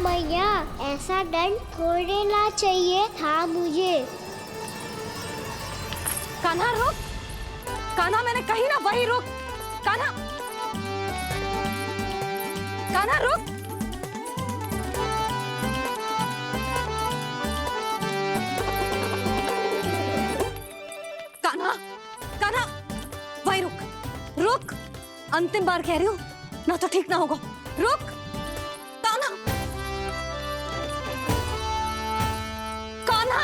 मैया, ऐसा दंड थोड़े ना चाहिए था मुझे। कान्हा रुक, कान्हा मैंने कही ना वही रुक। कान्हा, कान्हा रुक। कान्हा, कान्हा वही रुक, रुक। अंतिम बार कह रही हूँ, ना तो ठीक ना होगा। रुक कान्हा, कान्हा।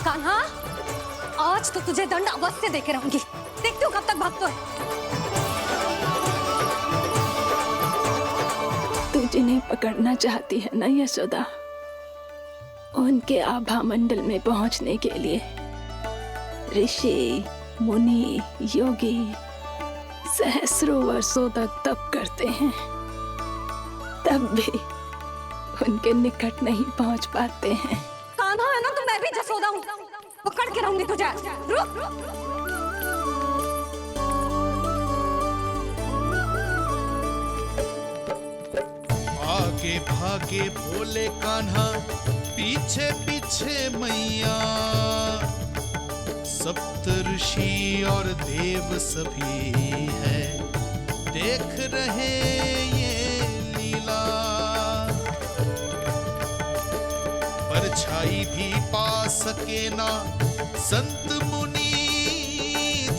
कान्हा, आज तो तुझे दंड अवश्य देके रहूंगी। देखती हूँ कब तक भागता है। तू जिन्हें पकड़ना चाहती है ना यशोदा, उनके आभा मंडल में पहुंचने के लिए ऋषि, मुनि, योगी सहस्रों वर्षों तक तप करते हैं, तब भी उनके निकट नहीं पहुंच पाते हैं। कान्हा है ना, तो मैं भी जसोदा हूँ, पकड़ के रहूंगी तुझे। रुक। आगे भागे बोले कान्हा, पीछे पीछे मैया। सप्त ऋषि और देव सभी है, देख रहे ये लीला। परछाई भी पा सके ना संत मुनि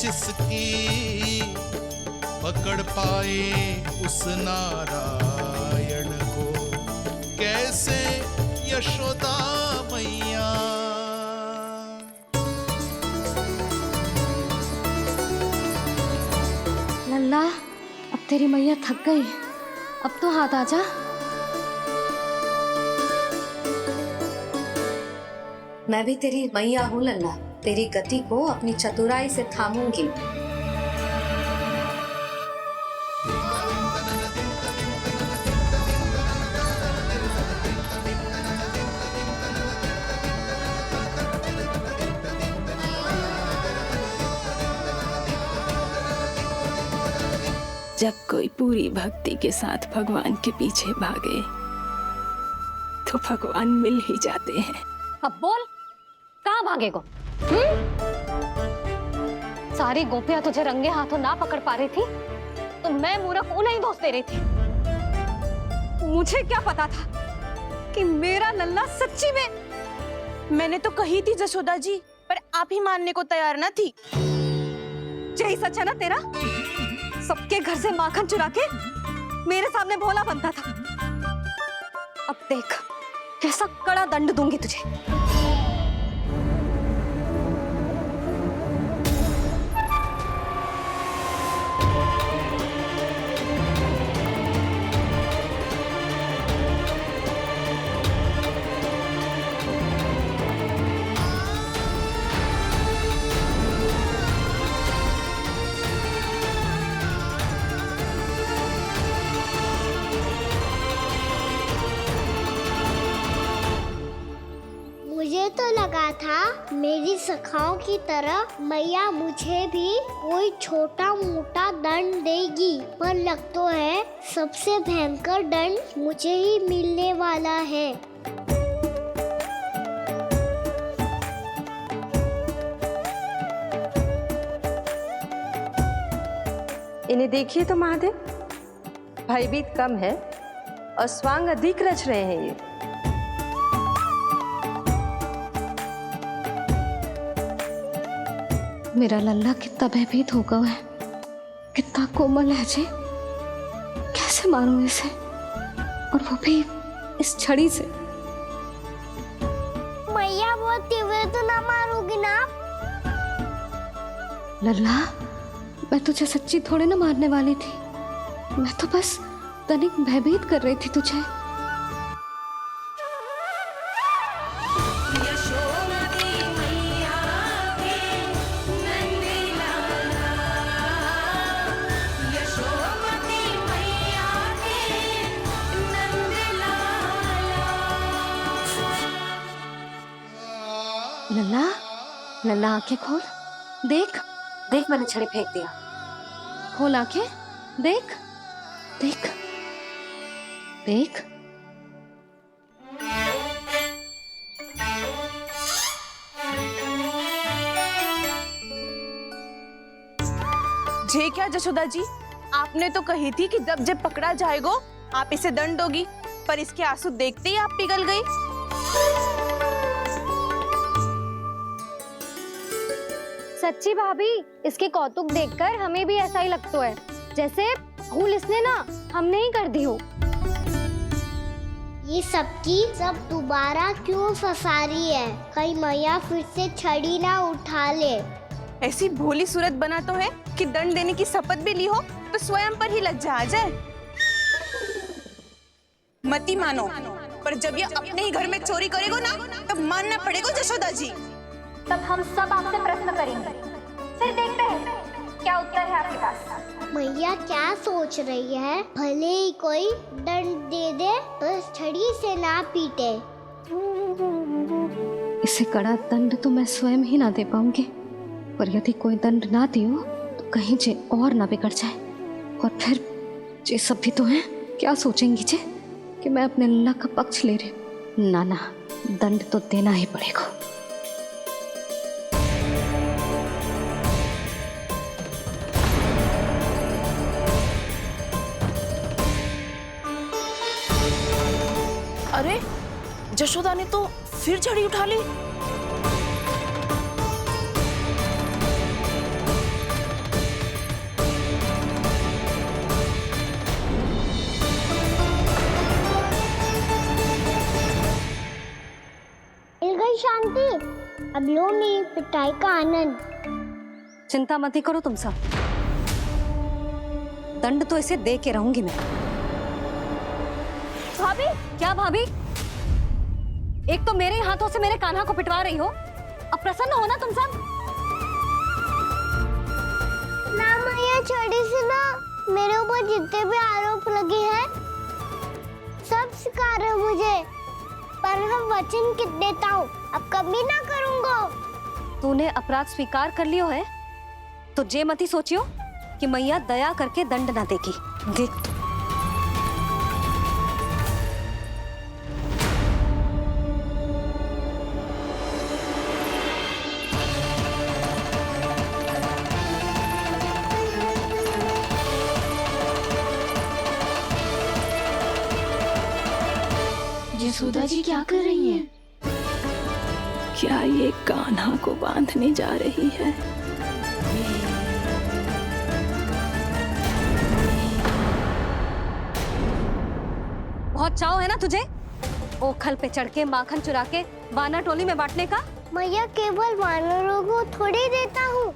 जिसकी, पकड़ पाए उस नारायण को कैसे यशोदा मैया। लल्ला, अब तेरी मैया थक गई, अब तो हाथ आजा। मैं भी तेरी मैया हूँ लल्ला, तेरी गति को अपनी चतुराई से थामूंगी। जब कोई पूरी भक्ति के साथ भगवान के पीछे भागे तो भगवान मिल ही जाते हैं। अब बोल, कहाँ भागेगो? सारी गोपियां तुझे रंगे हाथों ना पकड़ पा रही थी, तो मैं मूर्ख उन्हें ही दोष दे रही थी। मुझे क्या पता था कि मेरा लल्ला सच्ची में। मैंने तो कही थी जसोदा जी, पर आप ही मानने को तैयार ना थी। यही सच है ना तेरा? सबके घर से माखन चुरा के मेरे सामने भोला बनता था। अब देख कैसा कड़ा दंड दूंगी तुझे। मुझे तो लगा था मेरी सखाओं की तरह मैया मुझे भी कोई छोटा मोटा दंड देगी, पर लग तो है सबसे भयंकर दंड मुझे ही मिलने वाला है। इन्हें देखिए तो महादेव, भयभीत कम है और स्वांग अधिक रच रहे हैं ये। मेरा लल्ला कितना भयभीत होगा है, कितना कोमल है जी। कैसे मारूं इसे, और वो भी इस छड़ी से। मैया बोलते हुए तो ना मारोगी ना? लल्ला, मैं तुझे सच्ची थोड़े ना मारने वाली थी, मैं तो बस तनिक भयभीत कर रही थी तुझे। नन्ना आंखें खोल, देख देख मैंने छड़ी फेंक दिया। खोल आंखें, देख देख देख। जे क्या जशोदा जी, आपने तो कही थी कि जब जब पकड़ा जाएगा आप इसे दंड दोगी, पर इसके आंसू देखते ही आप पिघल गई। सच्ची भाभी, इसके कौतुक देखकर हमें भी ऐसा ही लगता है जैसे भूल इसने ना हमने ही कर दी हो। ये सबकी सब दोबारा क्यों फंसा रही है? कहीं मैया फिर से छड़ी ना उठा ले। ऐसी भोली सूरत बना तो है कि दंड देने की शपथ भी ली हो तो स्वयं पर ही लज्जा आ जाए। मती मानो, पर जब ये अपने ही घर में चोरी करेगा ना तब मानना पड़ेगा जशोदा जी। तब हम सब आपसे प्रश्न करेंगे, फिर देखते हैं क्या उत्तर है आपके पास। मैया क्या सोच रही है? भले ही कोई दंड दे दे, बस छड़ी से ना पीटे। इसे कड़ा दंड तो मैं स्वयं ही ना दे पाऊंगी, पर यदि कोई दंड ना दियो तो कहीं जे और ना बिगड़ जाए। और फिर जे सब भी तो हैं, क्या सोचेंगी जे कि मैं अपने अल्लाह का पक्ष ले रही। ना ना, दंड तो देना ही पड़ेगा। अरे जशोदा ने तो फिर छड़ी उठा ली। मिल गई शांति, अब लो मेरी पिटाई का आनंद। चिंता मत ही करो तुम सब, दंड तो इसे दे के रहूंगी मैं। भाभी, क्या भाभी? एक तो मेरे हाथों से मेरे कान्हा को पिटवा रही हो, अब प्रसन्न हो ना तुम सब? ना मैया, छड़ी से ना मेरे ऊपर जितने भी आरोप लगे हैं सब स्वीकार है मुझे, पर मैं वचन कित देता हूँ अब कभी ना करूँगा। तूने अपराध स्वीकार कर लियो है तो जे मत ही सोचियो कि मैया दया करके दंड ना देगी। देख तू। यशोदा जी क्या कर रही हैं? क्या ये कान्हा को बांधने जा रही है? बहुत चाव है ना तुझे ओखल पे चढ़ के माखन चुरा के वानर टोली में बांटने का? मैया, केवल वानरों को थोड़ी देता हूँ,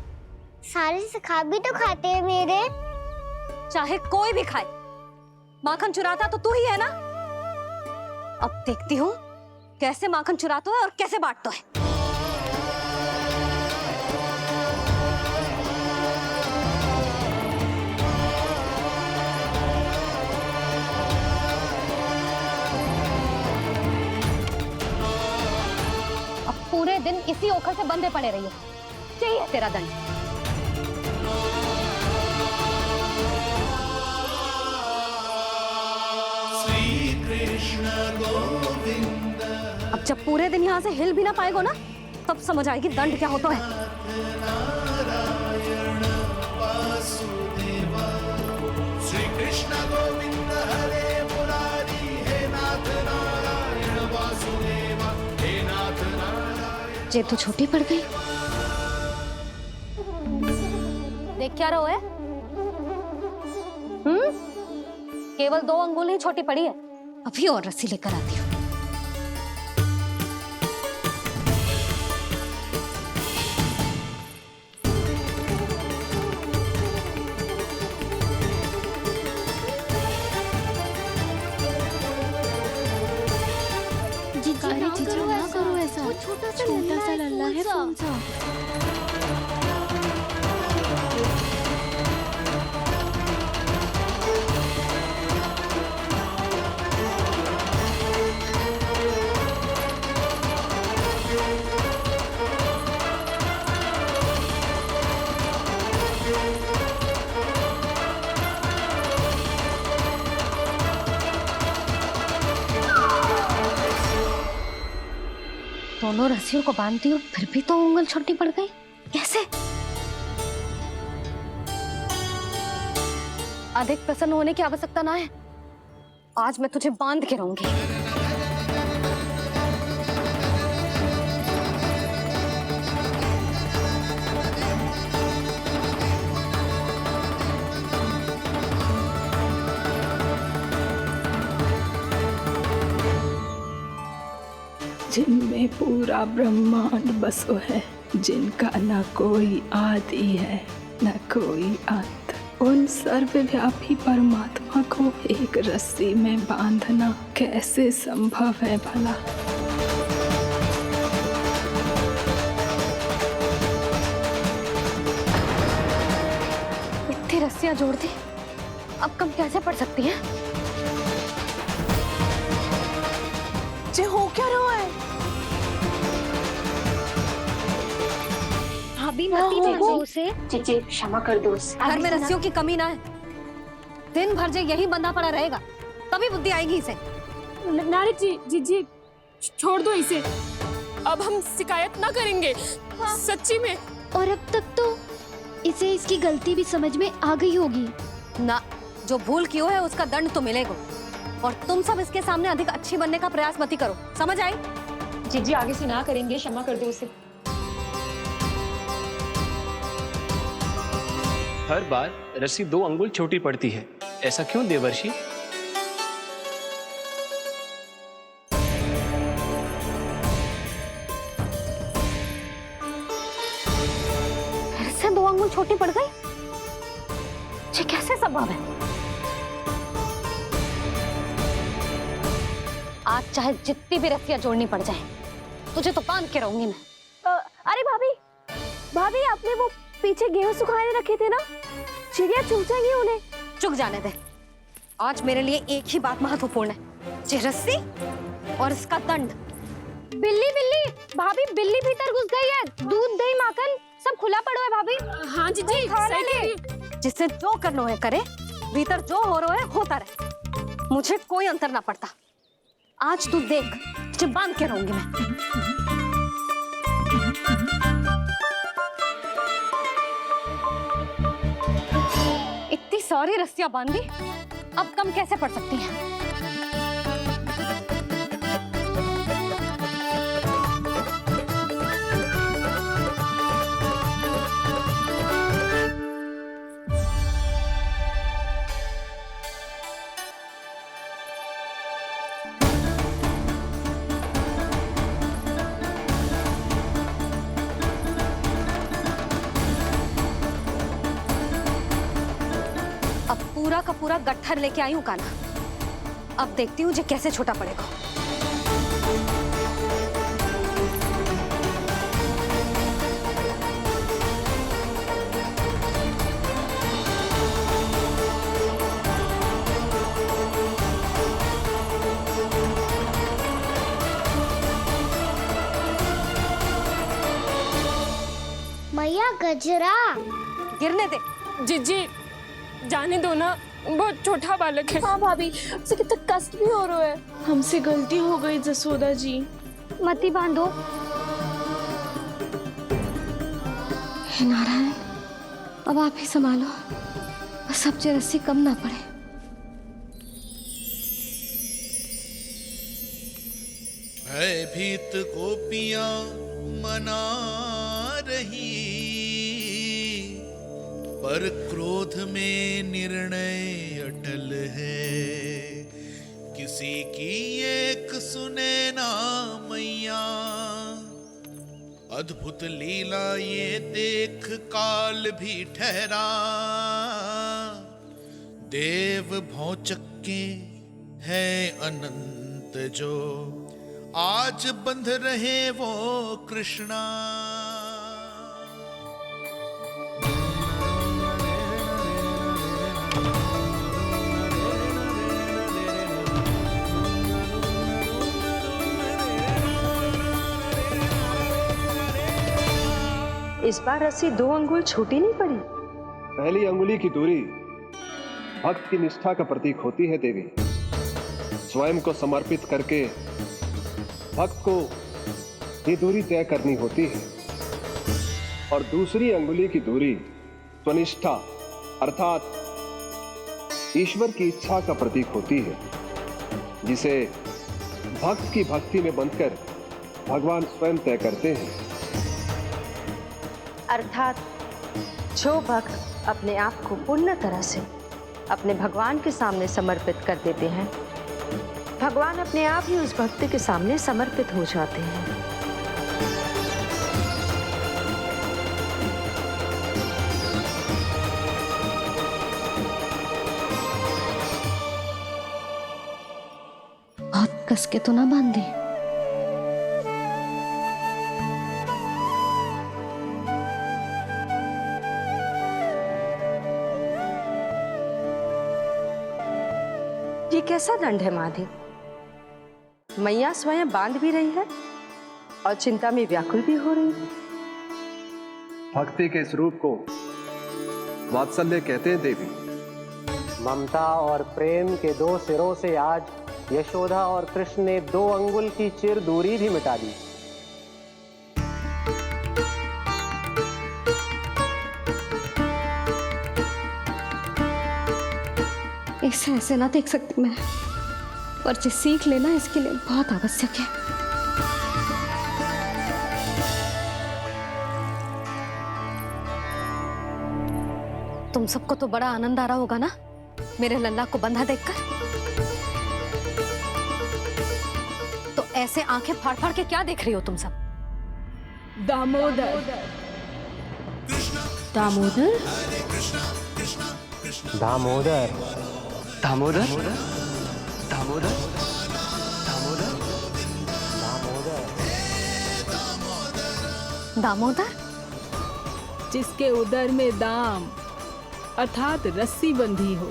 सारे सखा भी तो खाते हैं मेरे। चाहे कोई भी खाए, माखन चुराता तो तू ही है ना। अब देखती हूँ कैसे माखन चुराता है और कैसे बांटता है। अब पूरे दिन इसी ओखल से बंधे पड़े रहिए, चाहिए तेरा दंड। अब जब पूरे दिन यहाँ से हिल भी ना पाएगो ना, तब समझ आएगी दंड क्या होता है। श्री कृष्ण गोविंद हरे मुरारी, हे नाथ नारायण वासुदेव, हे नाथ नारायण। जे तू छोटी पड़ गई, देख क्या रहो है? केवल 2 अंगुल ही छोटी पड़ी है, अभी और रस्सी लेकर आती हूँ। जीजी ना करो ऐसा, छोटा सा लल्ला है कौन सा? दोनों रस्सियों को बांध दी और फिर भी तो उंगल छोटी पड़ गई, कैसे? अधिक प्रसन्न होने की आवश्यकता ना है, आज मैं तुझे बांध के रहूंगी। जिनमें पूरा ब्रह्मांड बसो है, जिनका न कोई आदि है न कोई अंत, उन सर्वव्यापी परमात्मा को एक रस्सी में बांधना कैसे संभव है भला? इतनी रस्सियां जोड़ दी, अब कम कैसे पड़ सकती हैं? जे हो क्या रहा है? भाभी मती मानो उसे। चीची क्षमा कर दो उसे। घर में रस्सियों की कमी ना है, दिन भर जे यही बंधा पड़ा रहेगा तभी बुद्धि आएगी इसे। नारी जी छोड़ दो इसे, अब हम शिकायत ना करेंगे। सच्ची में। और अब तक तो इसे इसकी गलती भी समझ में आ गई होगी ना, जो भूल की है उसका दंड तो मिलेगा। और तुम सब इसके सामने अधिक अच्छी बनने का प्रयास मत ही करो, समझ आई? जी आगे से ना करेंगे, क्षमा कर दो उसे। हर बार रस्सी 2 अंगुल छोटी पड़ती है, ऐसा क्यों देवर्षि? फिर से 2 अंगुल छोटी पड़ गई? ये कैसे संभव है? आज चाहे जितनी भी रस्सियां जोड़नी पड़ जाए, तुझे तो बांध के रहूंगी मैं। अरे भाभी आपने वो पीछे गेहूं सुखाने रखे थे ना, चिड़िया चुग जाएंगी उन्हें। चुग जाने दे, आज मेरे लिए एक ही बात महत्वपूर्ण है, ये रस्सी और इसका दंड। बिल्ली भाभी, बिल्ली भीतर घुस गई है। दूध दही माखन सब खुला पड़ो है भाभी। हाँ जी सही कह रही है। जिससे जो करना है करे, भीतर जो हो रहा है होता रहे, मुझे कोई अंतर ना पड़ता। आज तू देख, तुझे बांध के रहूंगी मैं। इतनी सारी रस्सियां बांधी, अब कम कैसे पड़ सकती हैं? पूरा का पूरा गट्ठर लेके आई हूँ काना, अब देखती हूँ जे कैसे छोटा पड़ेगा। मैया गजरा गिरने दे। जी जाने दो ना, बहुत छोटा बालक है। हाँ भाभी, उसे कितना कष्ट भी हो रहा है। हमसे गलती हो गई जसोदा जी। मती बांधो। हे नारायण, अब आप ही संभालो, बस अब ये रस्सी कम ना पड़े। भयभीत गोपियां मना रही, पर क्रोध में निर्णय अटल है। किसी की एक सुने ना मैया, अद्भुत लीला ये देख काल भी ठहरा। देव भौचक्के है अनंत जो, आज बंध रहे वो कृष्णा। इस बार रस्सी 2 अंगुल छोटी नहीं पड़ी। पहली अंगुली की दूरी भक्त की निष्ठा का प्रतीक होती है देवी। स्वयं को समर्पित करके भक्त को ये दूरी तय करनी होती है और दूसरी अंगुली की दूरी स्वनिष्ठा अर्थात ईश्वर की इच्छा का प्रतीक होती है, जिसे भक्त की भक्ति में बंधकर भगवान स्वयं तय करते हैं। अर्थात जो भक्त अपने आप को पूर्ण तरह से अपने भगवान के सामने समर्पित कर देते हैं, भगवान अपने आप ही उस भक्त के सामने समर्पित हो जाते हैं। बहुत कस के तो ना बांध दी। ये कैसा दंड है माधे? मैया स्वयं बांध भी रही है और चिंता में व्याकुल भी हो रही है। भक्ति के इस रूप को वात्सल्य कहते हैं देवी। ममता और प्रेम के दो सिरों से आज यशोदा और कृष्ण ने 2 अंगुल की चिर दूरी भी मिटा दी। ऐसे ऐसे ना देख सकती मैं, पर जो सीख लेना इसके लिए बहुत आवश्यक है। तुम सबको तो बड़ा आनंद आ रहा होगा ना मेरे लल्ला को बंधा देखकर। तो ऐसे आंखें फाड़ फाड़ के क्या देख रही हो तुम सब? दामोदर दामोदर दामोदर दामोदर दामोदर दामोदर जिसके उदर में दाम अर्थात रस्सी बंधी हो,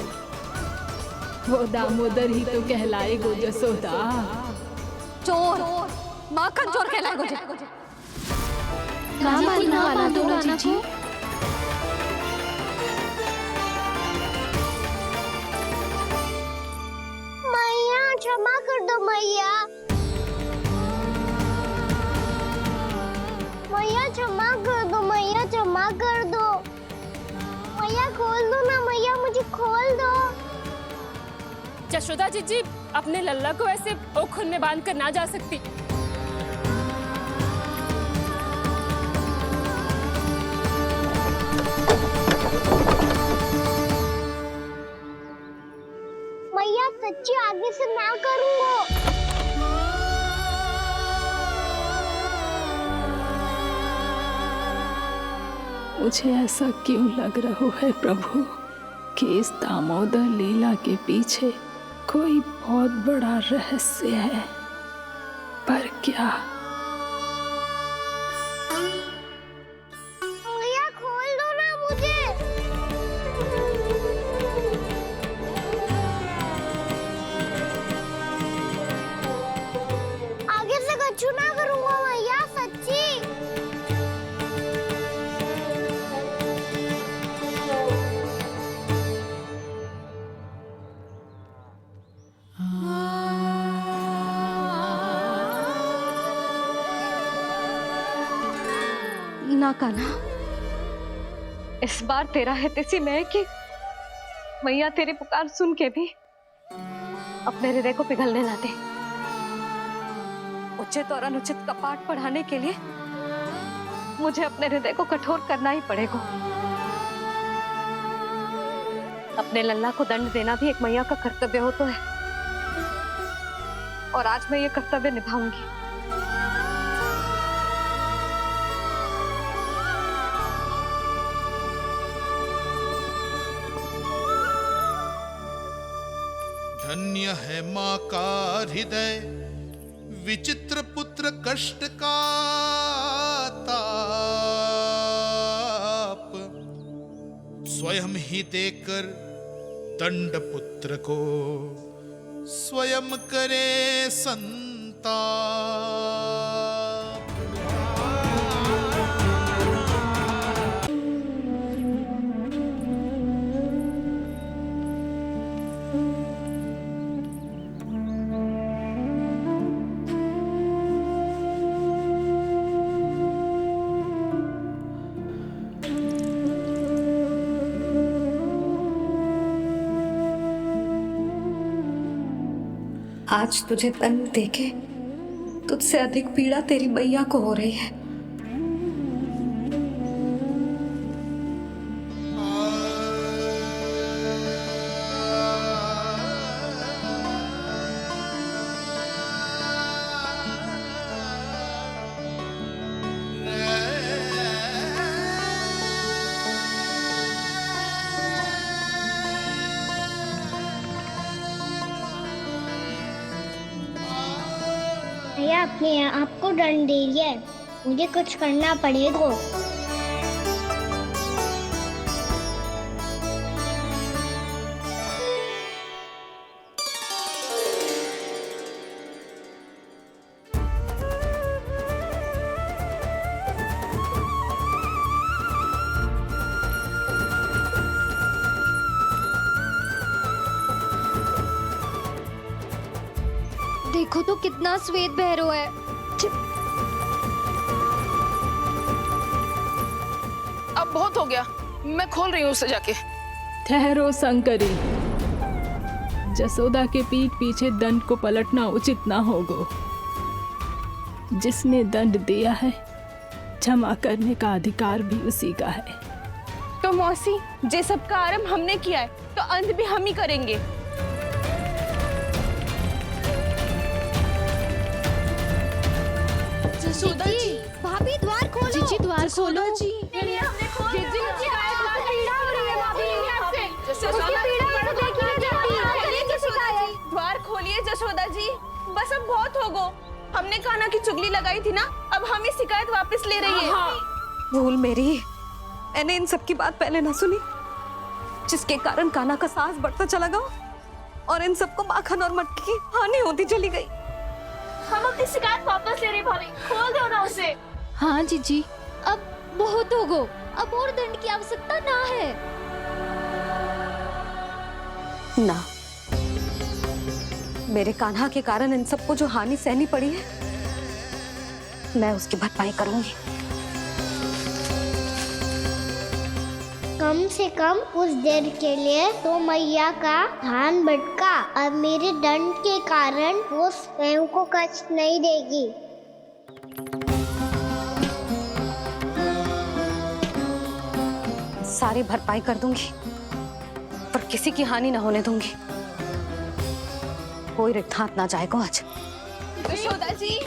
वो दामोदर ही तो कहलाएगो जसोदा। चोर, माखन चोर कहलाएगो जी। नाम वाला दोनों जीजी। मैया क्षमा कर दो मैया। मैया क्षमा कर दो, मैया क्षमा कर दो। मैया खोल दो ना मैया, मुझे खोल दो। जशोदा जीजी अपने लल्ला को ऐसे ओखुन में बांध कर ना जा सकती। मैया सच्ची आगे से ना करूंगा। मुझे ऐसा क्यों लग रहा है प्रभु कि इस दामोदर लीला के पीछे कोई बहुत बड़ा रहस्य है, पर क्या? मैया खोल दो ना मुझे। आगे से कछु ना करूंगा मैया, सच्ची। ना काना, इस बार तेरा है तेसी में कि मैया तेरी पुकार सुन के भी अपने हृदय को पिघलने ना दे। उचित और अनुचित का पाठ पढ़ाने के लिए मुझे अपने हृदय को कठोर करना ही पड़ेगा। अपने लल्ला को दंड देना भी एक मैया का कर्तव्य हो तो है, और आज मैं ये कर्तव्य निभाऊंगी। धन्य है माँ का हृदय, विचित्र पुत्र कष्ट का ताप, स्वयं ही देकर दंड पुत्र को स्वयं करे संताप। आज तुझे दंड देके तुझसे अधिक पीड़ा तेरी मैया को हो रही है। भैया अपने आपको दंड दे रही है, मुझे कुछ करना पड़ेगा। देखो तो कितना श्वेत बह रहा है। अब बहुत हो गया, मैं खोल रही हूँ उसे जाके। ठहरो शंकरी, जसोदा के पीठ पीछे दंड को पलटना उचित ना होगा। जिसने दंड दिया है क्षमा करने का अधिकार भी उसी का है। तो मौसी, जे सब का आरंभ हमने किया है तो अंत भी हम ही करेंगे। जसोदा जी, भाभी द्वार खोलो। जीजी द्वार खोलो। जी द्वार खोलिए जसोदा जी, बस अब बहुत हो गो। हमने कान्हा की चुगली लगाई थी ना, अब हम ही शिकायत वापस ले रही है। भूल मेरी, मैंने इन सब की बात पहले ना सुनी, जिसके कारण कान्हा का साहस बढ़ता चला गया और इन सबको माखन और मटकी की हानि होती चली गई। हम अपनी शिकायत वापस ले रहे हैं भाभी, खोल दो ना उसे। हाँ जीजी, अब बहुत हो गो, अब और दंड की आवश्यकता ना है। ना, मेरे कान्हा के कारण इन सबको जो हानि सहनी पड़ी है, मैं उसकी भरपाई करूंगी। कम से कम उस देर के लिए तो मैया का ध्यान भटका, अब मेरे दंड के कारण वो स्वयं को कष्ट नहीं देगी। सारी भरपाई कर दूंगी, पर किसी की हानि न होने दूंगी। कोई रिक्त हाथ ना जाएगा आज। जसोदा जी,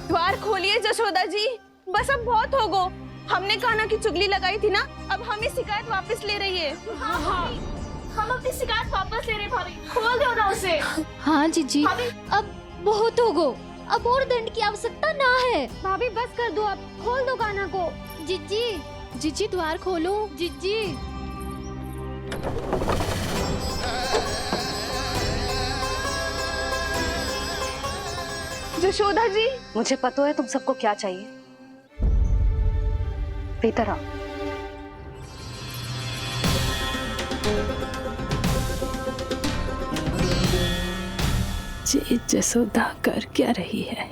द्वार खोलिए जसोदा जी, बस अब बहुत हो गो। हमने कान्हा की चुगली लगाई थी ना, अब हम ही शिकायत वापस ले रही है। हम अपनी शिकायत वापस ले रहे हैं भाभी, खोल दो ना उसे। हाँ जीजी, अब बहुत हो गो, अब और दंड की आवश्यकता ना है। भाभी बस कर दो, अब खोल दो कान्हा को। जीजी, जीजी द्वार खोलो। जीजी जशोदा जी, मुझे पता है तुम सबको क्या चाहिए। भीतर आओ। ये जसोदा कर क्या रही है?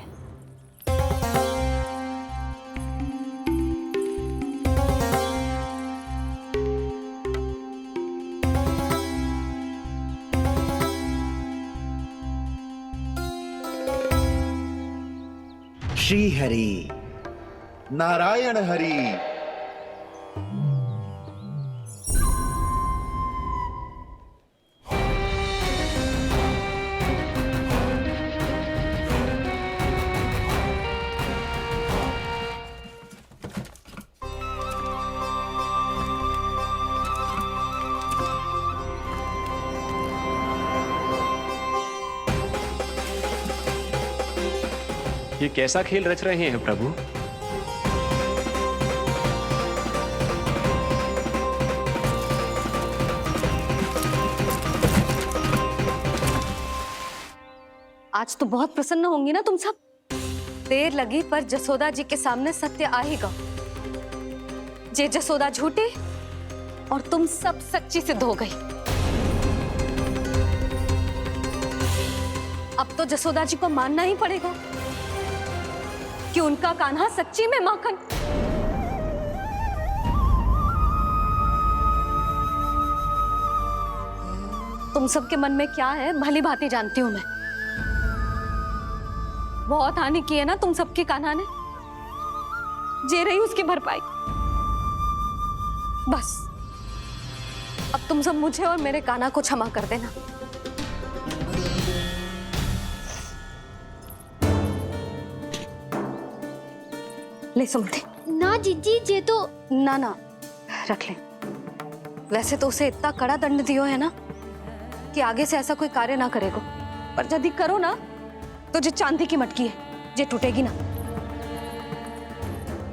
श्री हरि नारायण हरि। ये कैसा खेल रच रहे हैं प्रभु? आज तो बहुत प्रसन्न होंगी ना तुम सब। देर लगी पर जसोदा जी के सामने सत्य आएगा। जे जसोदा झूठी और तुम सब सच्ची सिद्ध हो गई। अब तो जसोदा जी को मानना ही पड़ेगा कि उनका कान्हा सच्ची में माखन। तुम सबके मन में क्या है भली भांति जानती हूं मैं। बहुत हानि की है ना तुम सबके कान्हा ने, जे रही उसकी भरपाई। बस अब तुम सब मुझे और मेरे कान्हा को क्षमा कर देना। ले सुमति। ना जीजी, जे तो ना ना रख ले। वैसे तो उसे इतना कड़ा दंड दियो है ना कि आगे से ऐसा कोई कार्य ना करेगा, पर यदि करो ना तो जो चांदी की मटकी है जे टूटेगी ना।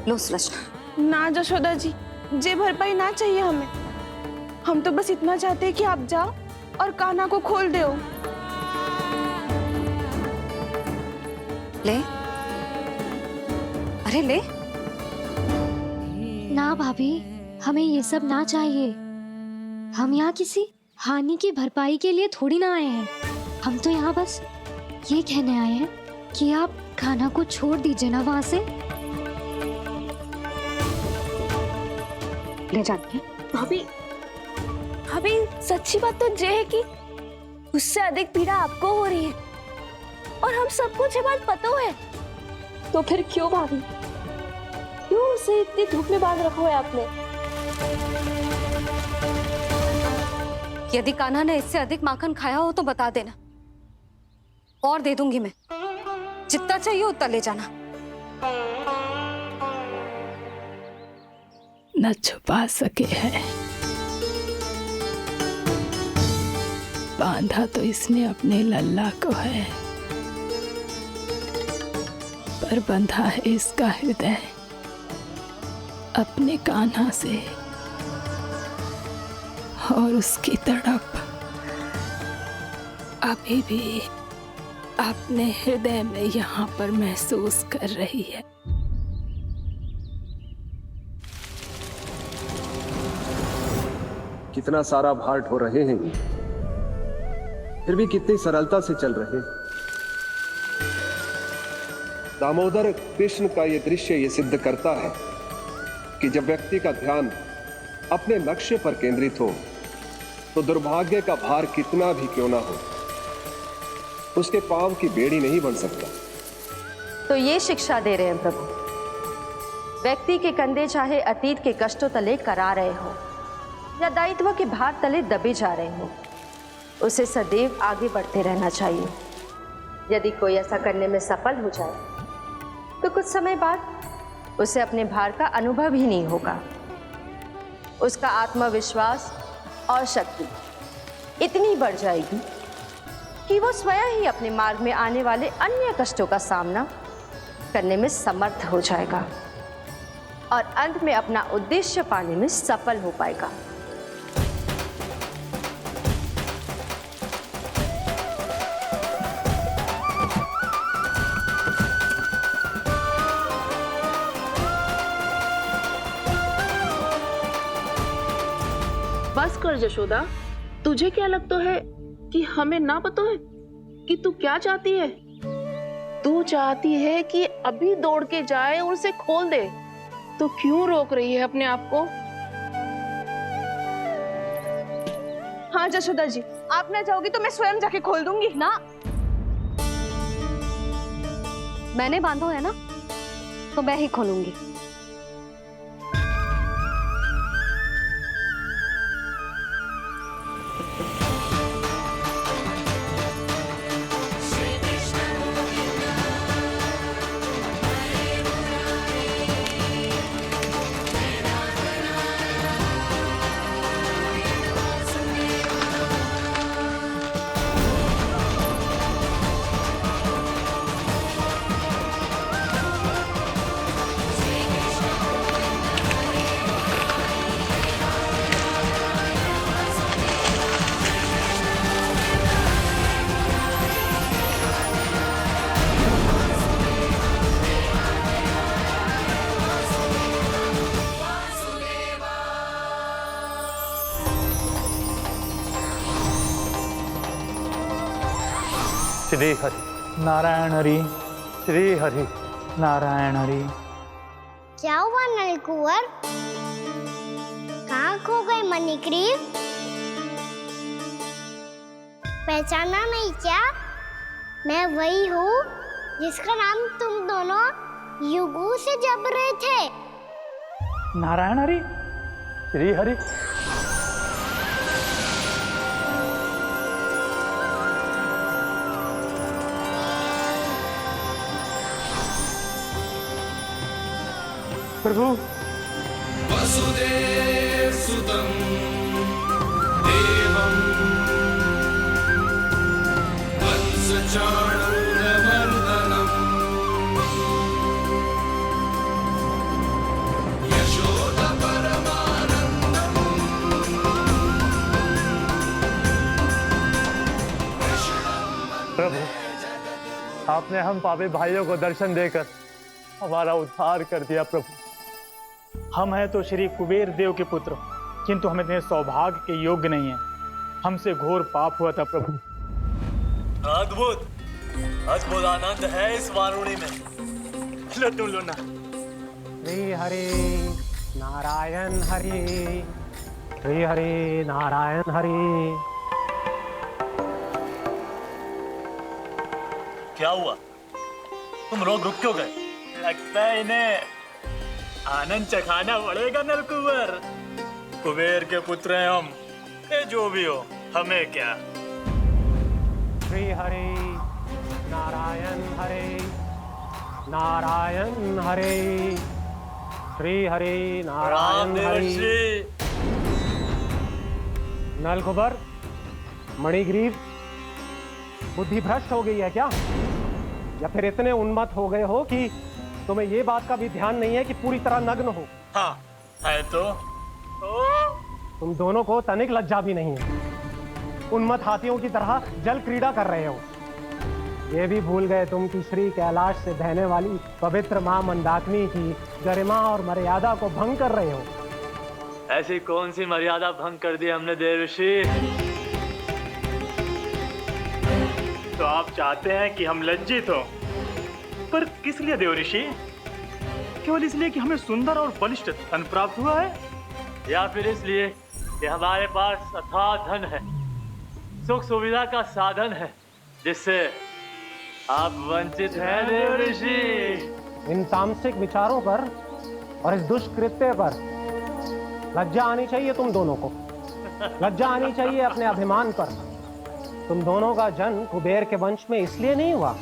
लो सुलक्षणा। ना जशोदा जी, जे भरपाई ना चाहिए हमें। हम तो बस इतना चाहते हैं कि आप जाओ और कान्हा को खोल दो। ले, अरे ले। ना भाभी, हमें ये सब ना चाहिए। हम यहाँ किसी हानि की भरपाई के लिए थोड़ी ना आए हैं। हम तो यहाँ बस ये कहने आए हैं कि आप कान्हा को छोड़ दीजिए ना वहां से। ले जाती भाभी, भाभी सच्ची बात तो ये है कि उससे अधिक पीड़ा आपको हो रही है और हम सबको ये बात पता है। तो फिर क्यों भाभी, क्यों उसे इतनी धूप में बांध रखा है आपने? यदि कान्हा ने इससे अधिक माखन खाया हो तो बता देना, और दे दूंगी मैं। जितना चाहिए उतना ले जाना। न छुपा सके है, बांधा तो इसने अपने लल्ला को है, पर बंधा है इसका हृदय अपने कान्हा से, और उसकी तड़प अभी भी अपने हृदय में यहाँ पर महसूस कर रही है। कितना सारा भार ढो रहे हैं, फिर भी कितनी सरलता से चल रहे हैं। दामोदर कृष्ण का यह दृश्य ये सिद्ध करता है कि जब व्यक्ति का ध्यान अपने लक्ष्य पर केंद्रित हो तो दुर्भाग्य का भार कितना भी क्यों ना हो, उसके पांव की बेड़ी नहीं बन सकता। तो ये शिक्षा दे रहे हैं प्रभु, व्यक्ति के कंधे चाहे अतीत के कष्टों तले करा रहे हो या दायित्व के भार तले दबे जा रहे हो, उसे सदैव आगे बढ़ते रहना चाहिए। यदि कोई ऐसा करने में सफल हो जाए तो कुछ समय बाद उसे अपने भार का अनुभव ही नहीं होगा। उसका आत्मविश्वास और शक्ति इतनी बढ़ जाएगी कि वो स्वयं ही अपने मार्ग में आने वाले अन्य कष्टों का सामना करने में समर्थ हो जाएगा और अंत में अपना उद्देश्य पाने में सफल हो पाएगा। बस कर जशोदा, तुझे क्या लगता है कि हमें ना पता है कि तू क्या चाहती है? तू चाहती है कि अभी दौड़ के जाए और उसे खोल दे, तो क्यों रोक रही है अपने आप को? हाँ जशोदा जी, आप ना जाओगी तो मैं स्वयं जाके खोल दूंगी। ना, मैंने बांधो है ना, तो मैं ही खोलूंगी। श्री हरि नारायण हरि, श्री हरि नारायण हरि। क्या हुआ नलकुंवर? कहाँ खो गए मणिग्रीव? पहचाना नहीं क्या? मैं वही हूँ जिसका नाम तुम दोनों युगों से जप रहे थे। नारायण हरि, श्री हरि। प्रभु, वसुदेव सुतं देवं वंशचाणूरमर्दनम् यशोदपरमानन्दम् प्रभु, आपने हम पापी भाइयों को दर्शन देकर हमारा उद्धार कर दिया। प्रभु, हम हैं तो श्री कुबेर देव के पुत्र, किंतु हम इतने सौभाग्य के योग्य नहीं हैं। हमसे घोर पाप हुआ था प्रभु। अद्भुत अद्भुत आनंद है इस वारुणी में। लड्डू लो ना। श्री हरि नारायण हरि, श्री हरि नारायण हरि। क्या हुआ? तुम रुक क्यों गए? लगता है इन्हें आनंद चखाना पड़ेगा नलकुबर। कुबेर के पुत्र हैं हम, ये जो भी हो हमें क्या। श्री हरि नारायण हरि, नारायण हरि, श्री हरि नारायण हरि। नलकुबर, मणिग्रीव, बुद्धि भ्रष्ट हो गई है क्या? या फिर इतने उन्मत्त हो गए हो कि तुम्हें ये बात का भी ध्यान नहीं है कि पूरी तरह नग्न हो? हाँ है तो। तुम दोनों को तनिक लज्जा भी नहीं है। उन्मत्त हाथियों की तरह जल क्रीड़ा कर रहे हो। ये भी भूल गए तुम कि श्री कैलाश से बहने वाली पवित्र मां मंदाकिनी की गरिमा और मर्यादा को भंग कर रहे हो। ऐसी कौन सी मर्यादा भंग कर दी हमने देवर्षि? तो आप चाहते हैं कि हम लज्जित हो, पर किस लिए देवर्षि? केवल इसलिए कि हमें सुंदर और बलिष्ठ धन प्राप्त हुआ है, या फिर इसलिए कि हमारे पास अथाह धन है, सुख सुविधा का साधन है, जिससे आप वंचित हैं देवर्षि? इन तामसिक विचारों पर और इस दुष्कृत्य पर लज्जा आनी चाहिए तुम दोनों को। लज्जा आनी चाहिए अपने अभिमान पर। तुम दोनों का जन्म कुबेर के वंश में इसलिए नहीं हुआ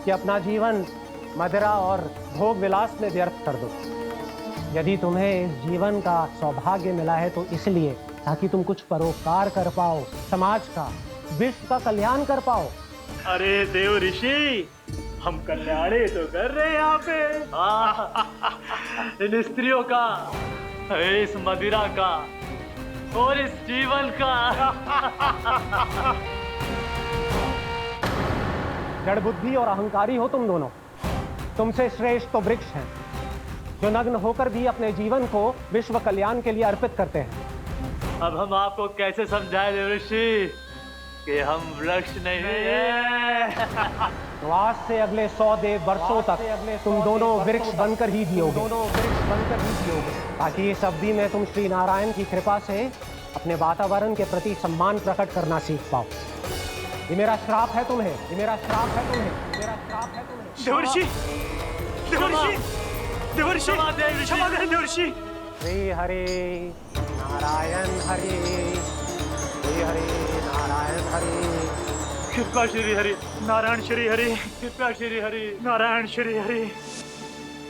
कि अपना जीवन मदिरा और भोग विलास में व्यर्थ कर दो। यदि तुम्हें इस जीवन का सौभाग्य मिला है तो इसलिए ताकि तुम कुछ परोपकार कर पाओ, समाज का, विश्व का कल्याण कर पाओ। अरे देव ऋषि, हम कल्याण ही तो कर रहे हैं यहाँ पे। इन स्त्रियों का, इस मदिरा का और इस जीवन का। जड़ बुद्धि और अहंकारी हो तुम दोनों। तुमसे श्रेष्ठ तो वृक्ष हैं, जो नग्न होकर भी अपने जीवन को विश्व कल्याण के लिए अर्पित करते हैं। अब हम आपको कैसे समझाएं देवर्षि कि हम वृक्ष नहीं हैं? तो आज से अगले 100 वर्षों तक तुम दोनों वृक्ष बनकर ही जियोगे। ताकि इस अवधि में तुम श्री नारायण की कृपा से अपने वातावरण के प्रति सम्मान प्रकट करना सीख पाओ। ये मेरा श्राप है तुम्हें, ये मेरा श्राप है तुम्हें, मेरा श्राप है तुम्हें। देवर्षि, देवर्षि, देवर्षि, क्षमा करें देवर्षि। श्री हरि नारायण हरि, श्री हरि नारायण हरि। कृपा श्री हरि नारायण, श्री हरि कृपा श्री हरि नारायण, श्री हरि।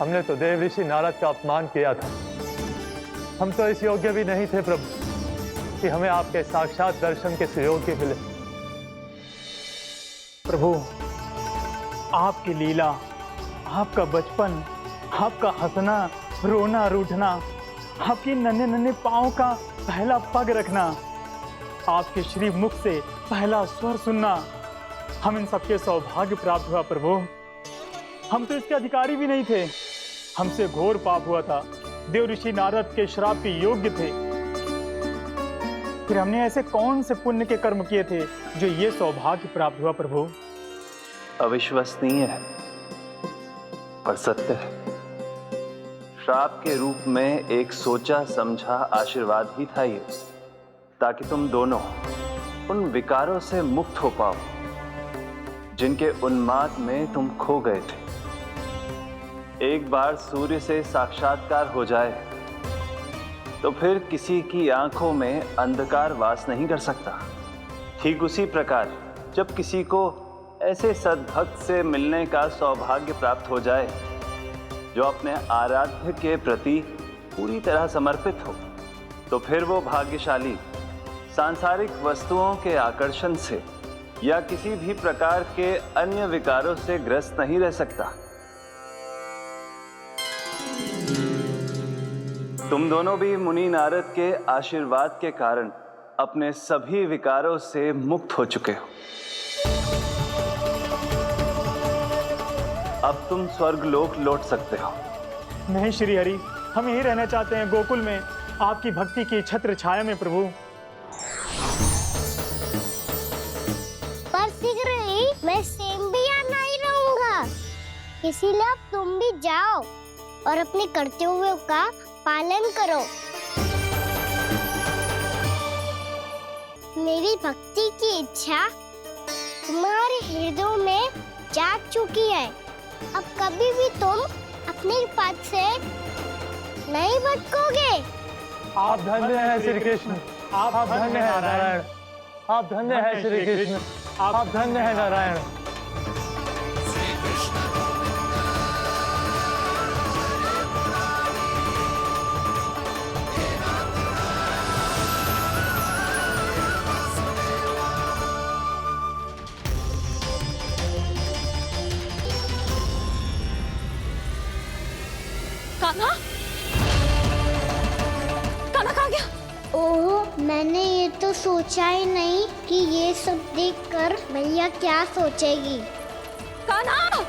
हमने तो देव ऋषि नारद का अपमान किया था। हम तो इस योग्य भी नहीं थे प्रभु कि हमें आपके साक्षात दर्शन के सुयोग्य मिले। प्रभु, आपकी लीला, आपका बचपन, आपका हंसना, रोना, रूठना, आपकी नन्हे नन्हे पाँव का पहला पग रखना, आपके श्री मुख से पहला स्वर सुनना, हम इन सबके सौभाग्य प्राप्त हुआ प्रभु। हम तो इसके अधिकारी भी नहीं थे। हमसे घोर पाप हुआ था, देव ऋषि नारद के श्राप के योग्य थे। फिर हमने ऐसे कौन से पुण्य के कर्म किए थे जो ये सौभाग्य प्राप्त हुआ प्रभु? अविश्वसनीय है पर सत्य है। श्राप के रूप में एक सोचा समझा आशीर्वाद ही था ये, ताकि तुम दोनों उन विकारों से मुक्त हो पाओ जिनके उन्माद में तुम खो गए थे। एक बार सूर्य से साक्षात्कार हो जाए तो फिर किसी की आंखों में अंधकार वास नहीं कर सकता। ठीक उसी प्रकार जब किसी को ऐसे सद्भक्त से मिलने का सौभाग्य प्राप्त हो जाए जो अपने आराध्य के प्रति पूरी तरह समर्पित हो, तो फिर वो भाग्यशाली सांसारिक वस्तुओं के आकर्षण से या किसी भी प्रकार के अन्य विकारों से ग्रस्त नहीं रह सकता। तुम दोनों भी मुनि नारद के आशीर्वाद के कारण अपने सभी विकारों से मुक्त हो चुके हो। अब तुम स्वर्गलोक लौट सकते हो। नहीं श्री हरि, हम यहीं रहना चाहते हैं, गोकुल में आपकी भक्ति की छत्र छाया में प्रभु। पर शीघ्र ही मैं सेम्बिया नहीं रहूंगा, इसीलिए अब तुम भी जाओ और अपने कर्तव्यों का पालन करो। मेरी भक्ति की इच्छा तुम्हारे हृदय में जाग चुकी है। अब कभी भी तुम अपने पद से नहीं भटकोगे। आप धन्य हैं श्री कृष्ण, आप धन्य हैं नारायण, आप धन्य हैं श्री कृष्ण, आप धन्य हैं नारायण। कान्हा, कान्हा कहाँ गया? ओह, मैंने ये तो सोचा ही नहीं कि ये सब देखकर मैया क्या सोचेगी। कान्हा!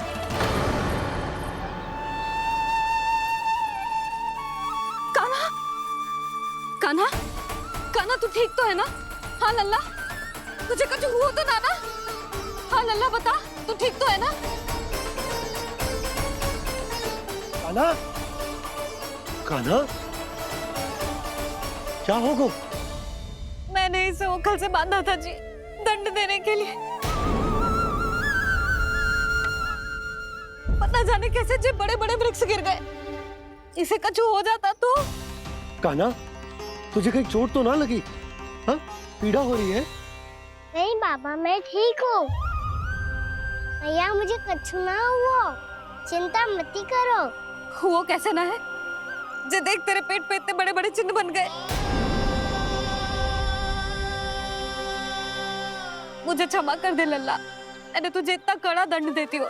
कान्हा! कान्हा! कान्हा तू ठीक तो है ना? हाँ लल्ला, तुझे कुछ हुआ तो ना ना? हाँ लल्ला बता, तू ठीक तो है ना? कान्हा, कान्हा, क्या होगा? मैंने इसे ओखल से बांधा था जी, दंड देने के लिए। पता जाने कैसे जे बड़े बड़े वृक्ष गिर गए। इसे कुछ हो जाता तो? कान्हा, तुझे कहीं चोट तो ना लगी? हाँ, पीड़ा हो रही है? नहीं बाबा, मैं ठीक हूँ। भैया मुझे कुछ ना हुआ, चिंता मत करो। वो कैसे ना है? जे देख तेरे पेट पे इतने बड़े बड़े चिन्ह बन गए। मुझे क्षमा कर दे लल्ला, मैंने तुझे इतना कड़ा दंड देती हो।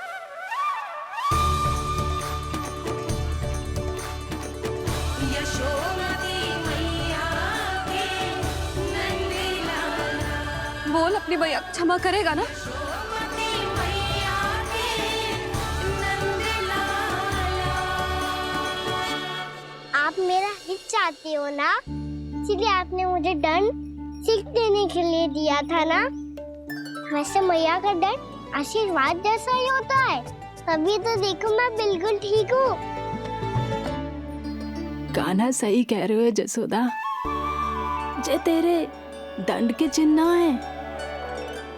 बोल अपनी भैया क्षमा करेगा ना? आप मेरा हित चाहते हो ना, इसलिए आपने मुझे दंड सीख देने के लिए दिया था ना। वैसे मैया का दंड आशीर्वाद जैसा ही होता है, तभी तो देखो मैं बिल्कुल ठीक हूँ। कान्हा सही कह रहे हो जसोदा, जे तेरे दंड के चिन्ह है,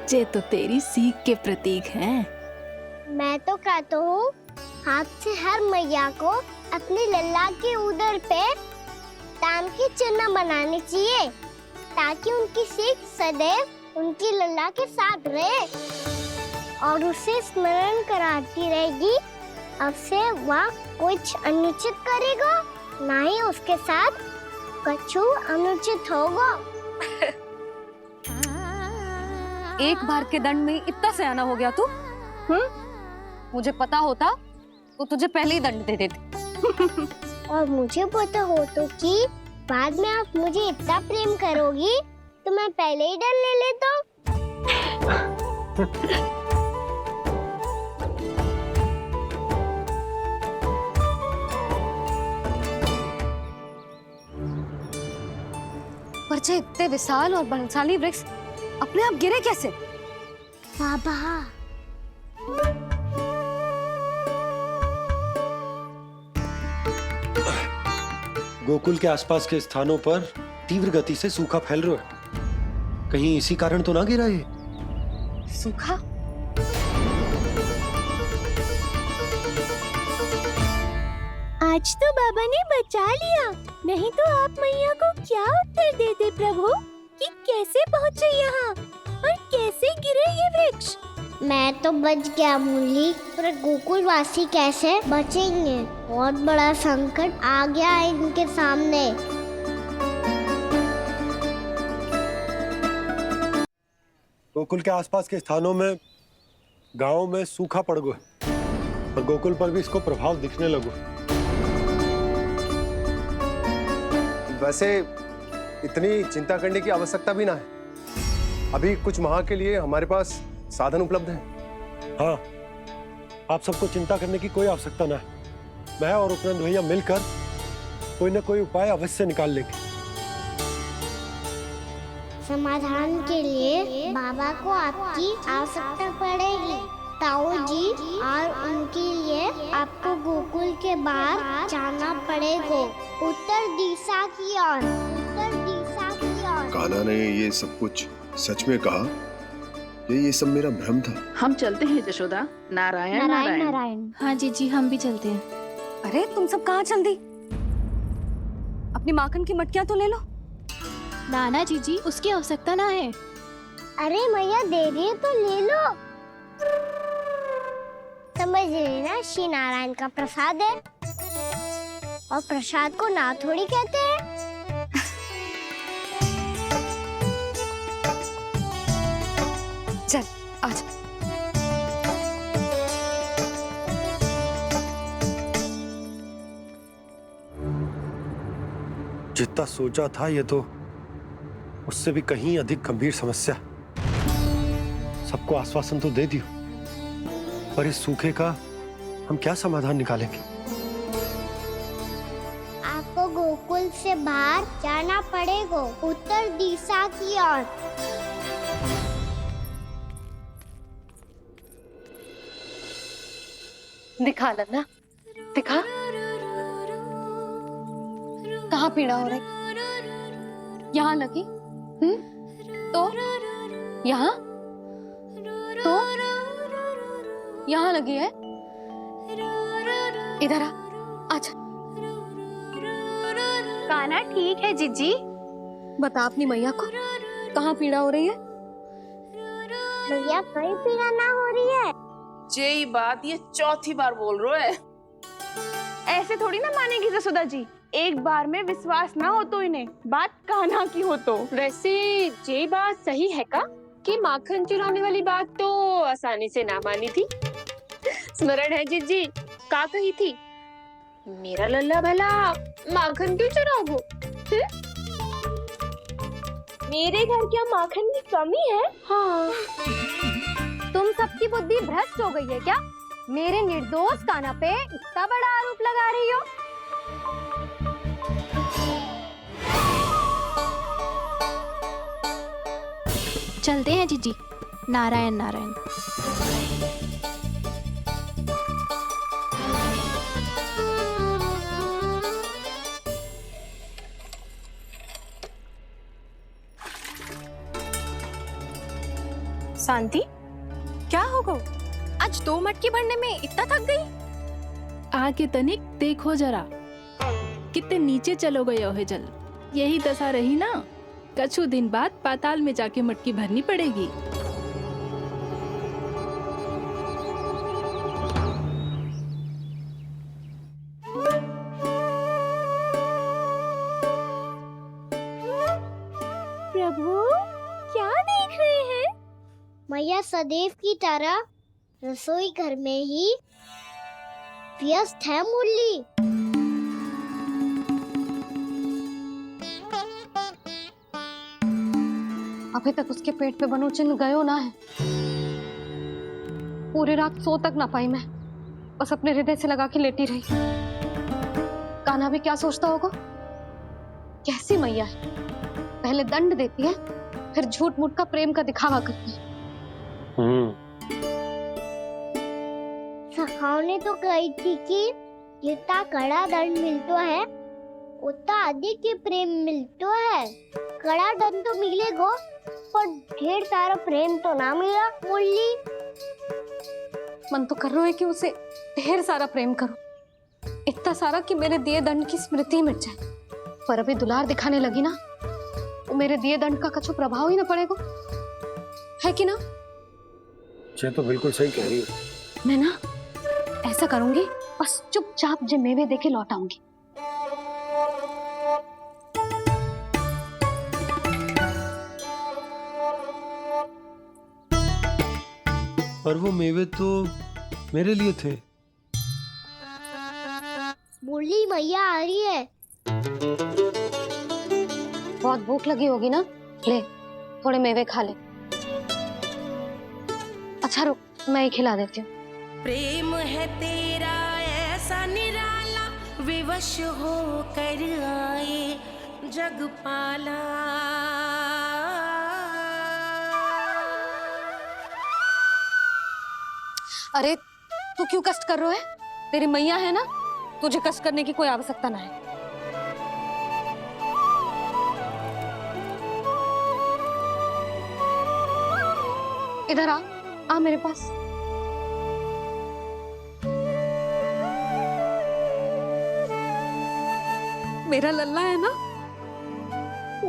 जे तो तेरी सीख के प्रतीक हैं। मैं तो कहता हूँ हाथ से हर मैया को अपनी लल्ला के उदर पे ताम के चिन्ह बनाने चाहिए, ताकि उनकी सीख सदैव उनकी लल्ला के साथ रहे और उसे स्मरण कराती रहेगी। अब से वह कुछ अनुचित करेगा, ना ही उसके साथ कुछ अनुचित होगा। एक बार के दंड में इतना सयाना हो गया तू? मुझे पता होता तो तुझे पहले ही दंड दे देती। और मुझे पता हो तो कि बाद में आप मुझे इतना प्रेम करोगी तो मैं पहले ही दंड ले लेता। पर जे इतने विशाल और बलशाली वृक्ष अपने आप गिरे कैसे? बाबा, गोकुल के आसपास के स्थानों पर तीव्र गति से सूखा फैल रहा है। कहीं इसी कारण तो ना गिरा ये? सूखा? आज तो बाबा ने बचा लिया, नहीं तो आप मैया को क्या उत्तर देते प्रभु कि कैसे पहुँचे यहाँ और कैसे गिरे ये वृक्ष। मैं तो बच गया मुरली, पर गोकुलवासी कैसे बचेंगे? बहुत बड़ा संकट आ गया है इनके सामने। गोकुल के आसपास के स्थानों में, गांवों में सूखा पड़ गया और गोकुल पर भी इसको प्रभाव दिखने लगो। वैसे इतनी चिंता करने की आवश्यकता भी ना है। अभी कुछ माह के लिए हमारे पास साधन उपलब्ध है। हाँ, आप सबको चिंता करने की कोई आवश्यकता ना है। मैं और उपनंद भैया मिलकर कोई ना कोई उपाय अवश्य निकाल लेंगे। समाधान के लिए बाबा को आपकी आवश्यकता पड़ेगी। ताऊ जी और उनके लिए आपको गोकुल के बाहर जाना पड़ेगा, उत्तर दिशा की ओर। उत्तर दिशा की ओर। कान्हा ने ये सब कुछ सच में कहा? ये सब मेरा भ्रम था? हम चलते हैं जशोदा। नारायण नारायण नारायण। हाँ जीजी, हम भी चलते हैं। अरे तुम सब कहाँ चल दी? अपनी माखन की मटकियाँ तो ले लो। नाना जीजी, उसकी आवश्यकता ना है। अरे मैया दे रही है तो ले लो। समझ रही ना, श्री नारायण का प्रसाद है और प्रसाद को ना थोड़ी कहते हैं। चल आज। जितना सोचा था ये तो उससे भी कहीं अधिक गंभीर समस्या। सबको आश्वासन तो दे दियो, पर इस सूखे का हम क्या समाधान निकालेंगे? आपको गोकुल से बाहर जाना पड़ेगा, उत्तर दिशा की ओर। दिखा लन्ना, दिखा। कहाँ पीड़ा हो रही? यहाँ लगी? तो यहाँ? तो यहाँ लगी है? इधर आ, आजा। कान्हा ठीक है जीजी। बता अपनी मैया को कहाँ पीड़ा हो रही है? भैया कहीं पीड़ा ना हो रही है। यही बात ये चौथी बार बोल रहे है। ऐसे थोड़ी ना मानेगी जसोदा जी, एक बार में विश्वास ना हो तो इन्हें, बात कान्हा की हो तो। वैसे ये बात सही है का कि माखन चुराने वाली बात तो आसानी से ना मानी थी। स्मरण है जीजी का कही थी, मेरा लल्ला भला माखन क्यों चुराओगे? मेरे घर क्या माखन की कमी है? हाँ, तुम सबकी बुद्धि भ्रष्ट हो गई है क्या? मेरे निर्दोष कान्हा पे इतना बड़ा आरोप लगा रही हो? चलते हैं जीजी। नारायण नारायण। शांति, क्या हो गो? आज 2 मटकी भरने में इतना थक गई? आके तनिक देखो जरा, कितने नीचे चलो गए हो जल। यही दशा रही ना, कछु दिन बाद पाताल में जाके मटकी भरनी पड़ेगी। प्रभु क्या देख रहे हैं? मैया सदैव की तरह रसोई घर में ही व्यस्त है मुरली। अभी तक उसके पेट पे बनो चिन्ह गयो ना है। पूरी रात सो तक ना पाई मैं, बस अपने हृदय से लगा के लेटी रही। कान्हा भी क्या सोचता होगा? कैसी मैया है, पहले दंड देती है, फिर झूठ मूठ का प्रेम का दिखावा करती है। सखाओ ने तो कही थी कि जितना कड़ा दंड मिलता है उतना अधिक ही प्रेम मिलता है। कड़ा दंड तो मिलेगा पर ढेर सारा प्रेम तो ना मिला मुरली। मन तो कर रहा है कि उसे ढेर सारा प्रेम करो, इतना सारा कि मेरे दिए दंड की स्मृति मिट जाए। पर अभी दुलार दिखाने लगी ना, तो मेरे दिए दंड का कछु प्रभाव ही ना पड़ेगा, है कि ना? ये तो बिल्कुल सही कह रही हो। मैं ना ऐसा करूंगी, बस चुपचाप जो मेवे देके लौट आऊंगी। पर वो मेवे तो मेरे लिए थे। मुरली मैया आ रही है। बहुत भूख लगी होगी ना, ले थोड़े मेवे खा ले। अच्छा रुक, मैं ही खिला देती हूँ। प्रेम है तेरा ऐसा निराला, विवश हो कर आए जग पाला। अरे तू क्यों कष्ट कर रहा है? तेरी मैया है ना, तुझे कष्ट करने की कोई आवश्यकता ना है। इधर आ मेरे पास। मेरा लल्ला है ना,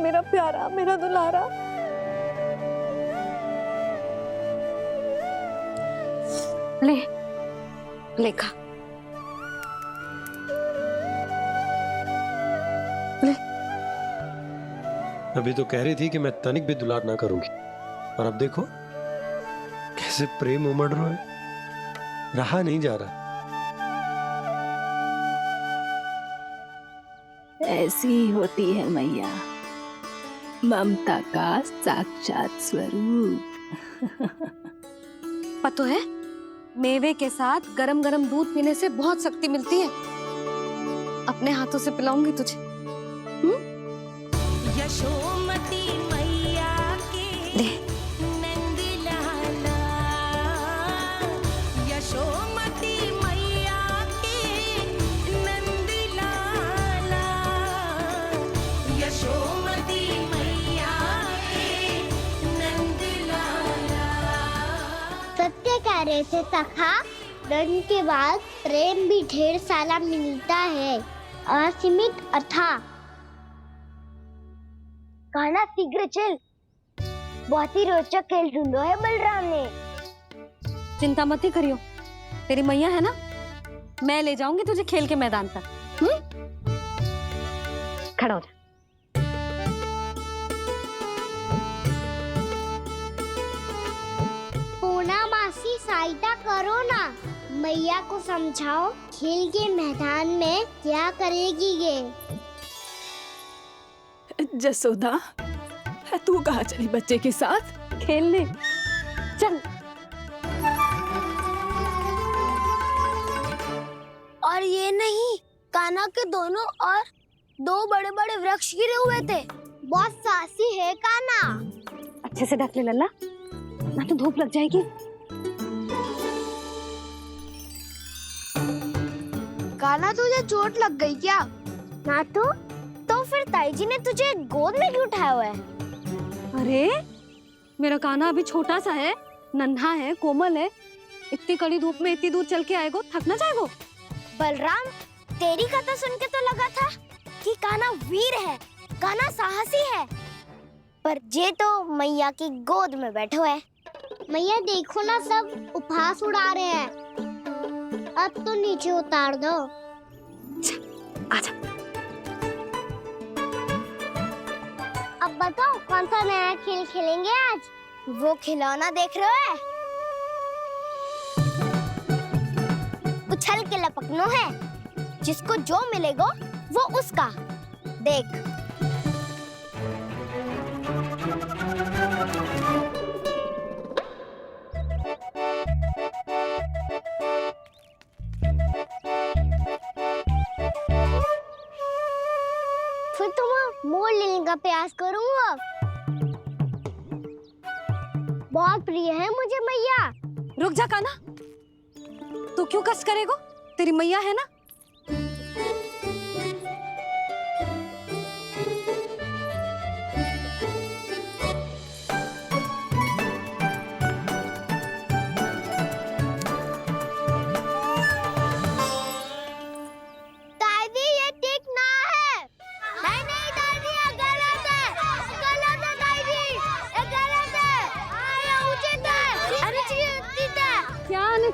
मेरा प्यारा, मेरा दुलारा। ले ले खा, ले। अभी तो कह रही थी कि मैं तनिक भी दुलार ना करूंगी, और अब देखो कैसे प्रेम उमड़ रहा है, रहा नहीं जा रहा। ऐसी ही होती है मैया, ममता का साक्षात स्वरूप। पता है, मेवे के साथ गरम गरम दूध पीने से बहुत शक्ति मिलती है। अपने हाथों से पिलाऊंगी तुझे। यशोमती मैया के नंद लाला, यशोमती मैया के नंद लाला, यशोमती मैया के नंद लाला। सत्य कह रहे थे सखा, दंड के बाद प्रेम भी ढेर सारा मिलता है, असीमित अथा। गाना शीघ्र चल, बहुत ही रोचक खेल ढूंढो है बलराम ने। चिंता मत ही करियो, तेरी मैया है ना, मैं ले जाऊंगी तुझे खेल के मैदान तक। खड़ा हो जा। पूना मासी सहायता करो ना, मैया को समझाओ खेल के मैदान में क्या करेगी ये। जसोदा, तू कहाँ चली बच्चे के साथ? खेलने चल। और ये नहीं, कान्हा के दोनों और दो बड़े बड़े वृक्ष गिरे हुए थे। बहुत साहसी है कान्हा। अच्छे से ढक ले लल्ला, ना तो धूप लग जाएगी। कान्हा तुझे चोट लग गई क्या? ना तो फिर ताई जी ने तुझे गोद में क्यों उठाया हुआ है? अरे मेरा कान्हा अभी छोटा सा है, नन्हा है, कोमल है। इतनी कड़ी धूप में इतनी दूर चल के आएगो, थक ना जाएगो? बलराम, तेरी कथा सुन के तो लगा था कि कान्हा वीर है, कान्हा साहसी है, पर जे तो मैया की गोद में बैठो है। मैया देखो ना, सब उपहास उड़ा रहे हैं। अब तो नीचे उतार दो। आजा। अब बताओ कौन सा नया खेल खेलेंगे आज? वो खिलौना देख रहे हो? उछल के लपकनो है, जिसको जो मिलेगा वो उसका। देख। फिर तुम मोड़ लेने का प्रयास करूंगा। बहुत प्रिय है मुझे मैया। रुक जा कान्हा, तू क्यों कष्ट करेगो? तेरी मैया है ना।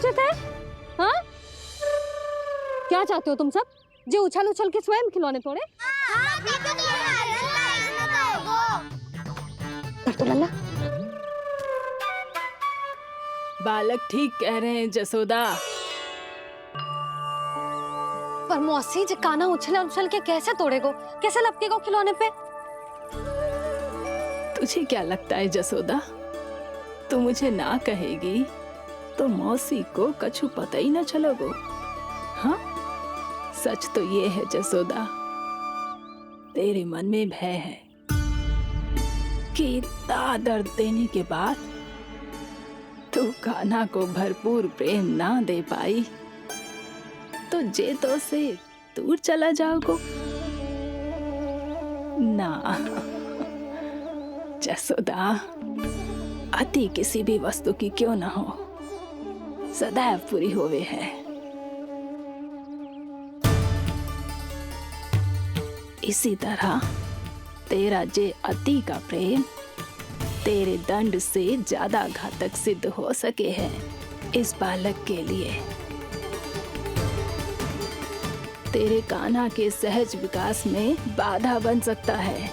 उचित है? हाँ, क्या चाहते हो तुम सब? जो उछल उछल के स्वयं खिलौने तोड़े? तो लल्ला, बालक ठीक कह रहे हैं जसोदा। पर मौसी जी काना उछल उछल के कैसे तोड़ेगो? कैसे लपकेगो खिलौने पे? तुझे क्या लगता है जसोदा, तू मुझे ना कहेगी तो मौसी को कछु पता ही ना चलोगो? हाँ, सच तो ये है जसोदा, तेरे मन में भय है कि इतना दर्द देने के बाद तू कान्हा को भरपूर प्रेम ना दे पाई तो जेतो से दूर चला जाओगो ना। जसोदा, अति किसी भी वस्तु की क्यों ना हो, सदैव पूरी होवे है। इसी तरह तेरा जे अति का प्रेम तेरे दंड से ज्यादा घातक सिद्ध हो सके है इस बालक के लिए। तेरे कान्हा के सहज विकास में बाधा बन सकता है,